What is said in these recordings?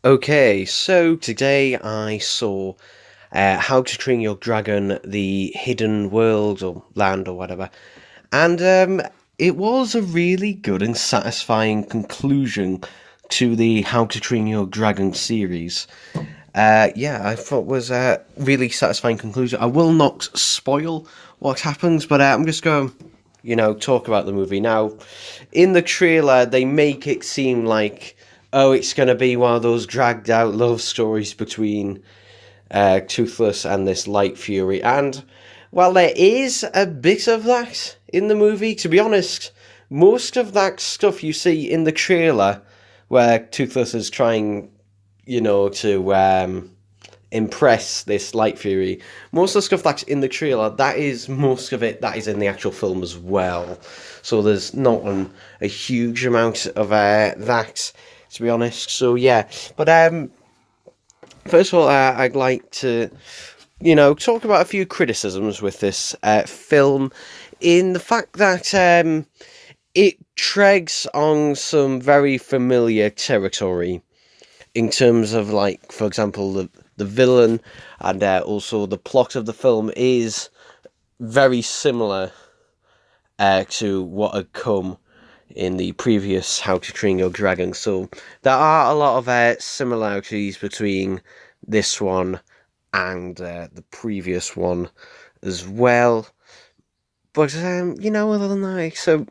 Okay, so today I saw How to Train Your Dragon, the Hidden World or Land or whatever, and it was a really good and satisfying conclusion to the How to Train Your Dragon series. Yeah, I thought was a really satisfying conclusion. I will not spoil what happens, but I'm just going, talk about the movie. Now, in the trailer, they make it seem like, oh, it's going to be one of those dragged out love stories between Toothless and this Light Fury. And while there is a bit of that in the movie, to be honest, most of that stuff you see in the trailer where Toothless is trying, to impress this Light Fury. Most of the stuff that's in the trailer, that is most of it that is in the actual film as well. So there's not a huge amount of that, to be honest. So yeah, but first of all, I'd like to, talk about a few criticisms with this film, in the fact that it treads on some very familiar territory in terms of, like, for example, the villain and also the plot of the film is very similar to what had come in the previous How to Train Your Dragon. So there are a lot of similarities between this one and the previous one as well. But, other than that, it's a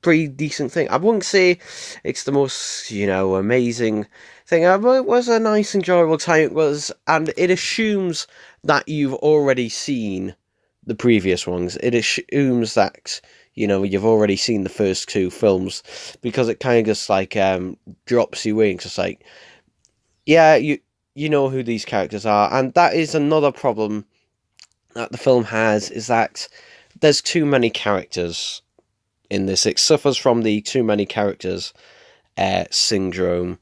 pretty decent thing. I wouldn't say it's the most, amazing thing. It was a nice, enjoyable time. It was, and it assumes that you've already seen the previous ones. It assumes that, you've already seen the first two films, because it kind of just, like, drops you in. It's just like, yeah, you know who these characters are. And that is another problem that the film has, is that there's too many characters in this. It suffers from the too many characters syndrome,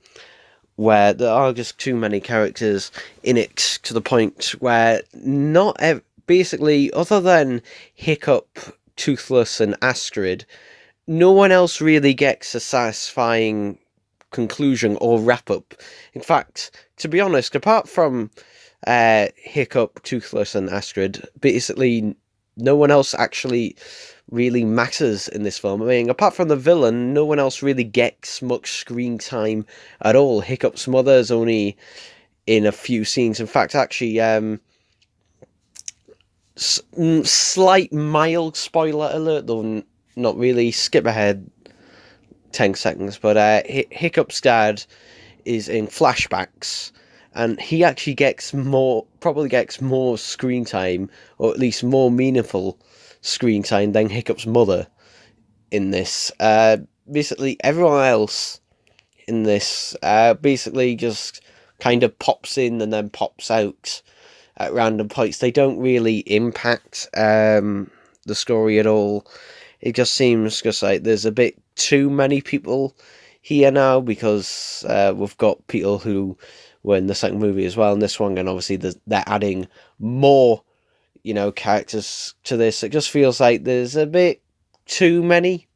where there are just too many characters in it to the point where basically, other than Hiccup, Toothless, and Astrid, no one else really gets a satisfying conclusion or wrap up. In fact, to be honest, apart from Hiccup, Toothless, and Astrid, basically no one else actually really matters in this film. I mean, apart from the villain, no one else really gets much screen time at all. Hiccup's mother is only in a few scenes. In fact, actually, slight mild spoiler alert, though not really. Skip ahead 10 seconds. But Hiccup's dad is in flashbacks, and he actually probably gets more screen time, or at least more meaningful screen time, than Hiccup's mother in this. Basically, everyone else in this basically just kind of pops in and then pops out at random points. They don't really impact the story at all. It just seems just like there's a bit too many people here now, because we've got people who were in the second movie as well in this one, and obviously they're adding more, characters to this. It just feels like there's a bit too many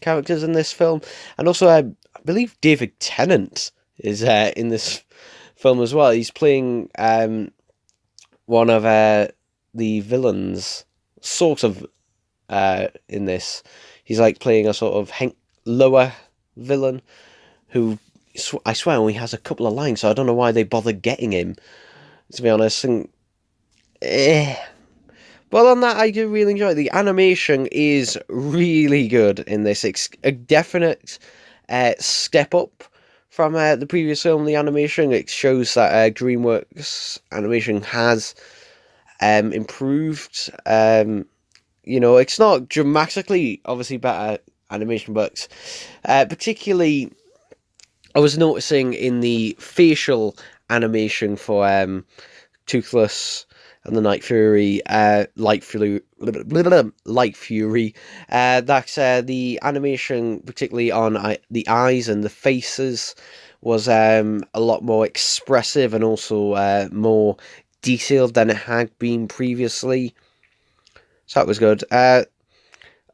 characters in this film. And also, I believe David Tennant is in this film as well. He's playing one of the villains, sort of, in this. He's like playing a sort of lower villain who, I swear, only has a couple of lines, so I don't know why they bothered getting him, to be honest. And but on that, I do really enjoy it. The animation is really good in this. It's a definite step up from the previous film. The animation, it shows that DreamWorks animation has improved. It's not dramatically, obviously, better animation, but particularly, I was noticing in the facial animation for Toothless and the Light Fury, Light Fury, that the animation, particularly on the eyes and the faces, was a lot more expressive and also more detailed than it had been previously. So that was good.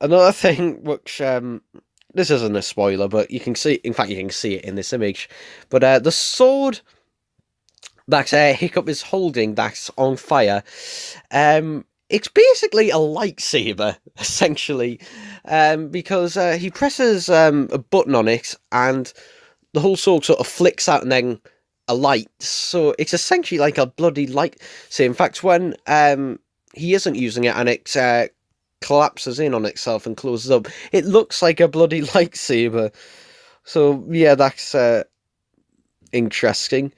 Another thing, which this isn't a spoiler, but you can see. In fact, you can see it in this image. But the sword that Hiccup is holding that's on fire. It's basically a lightsaber, essentially, because he presses a button on it, and the whole sword sort of flicks out and then a light. So it's essentially like a bloody lightsaber. In fact, when he isn't using it and it collapses in on itself and closes up, it looks like a bloody lightsaber. So yeah, that's interesting.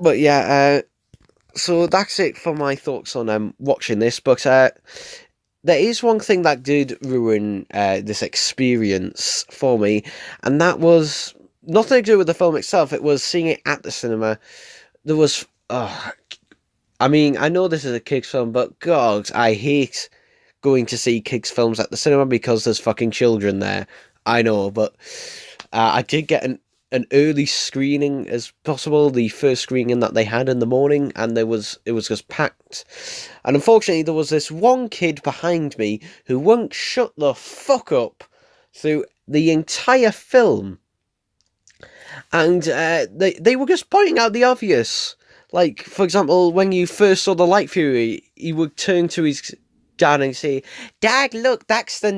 But yeah, so that's it for my thoughts on watching this. But there is one thing that did ruin this experience for me, and that was nothing to do with the film itself. It was seeing it at the cinema. There was, I mean, I know this is a kids film, but God, I hate going to see kids films at the cinema because there's fucking children there. I know, but I did get an early screening as possible, the first screening that they had in the morning, and it was just packed. And unfortunately, there was this one kid behind me who wouldn't shut the fuck up through the entire film. And they were just pointing out the obvious. Like, for example, when you first saw the Light Fury, he would turn to his dad and say, "Dad, look, that's the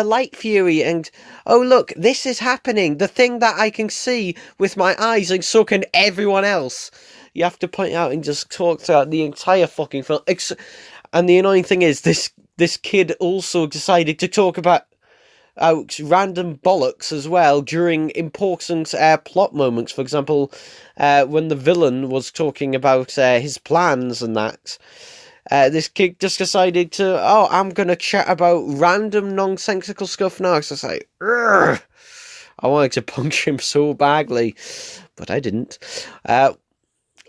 Light Fury, and oh look, this is happening, the thing that I can see with my eyes, and so can everyone else." You have to point out and just talk throughout the entire fucking film. And the annoying thing is, this kid also decided to talk about out random bollocks as well during important plot moments. For example, when the villain was talking about his plans and that. This kid just decided to, I'm going to chat about random nonsensical stuff now. It's just like, Urgh! I wanted to punch him so badly, but I didn't.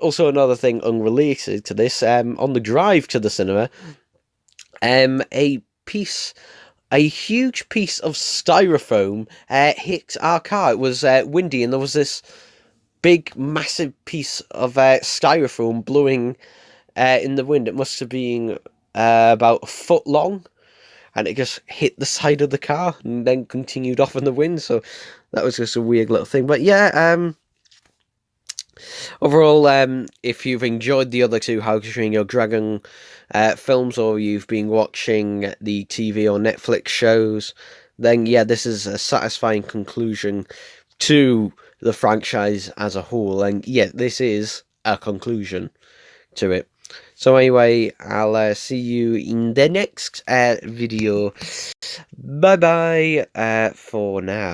Also, another thing unrelated to this, on the drive to the cinema, a huge piece of styrofoam hit our car. It was windy, and there was this big, massive piece of styrofoam blowing in the wind. It must have been about a foot long, and it just hit the side of the car and then continued off in the wind. So that was just a weird little thing. But yeah, overall, if you've enjoyed the other two How to Train Your Dragon films, or you've been watching the TV or Netflix shows, then yeah, this is a satisfying conclusion to the franchise as a whole. And yeah, this is a conclusion to it. So anyway, I'll see you in the next video. Bye bye for now.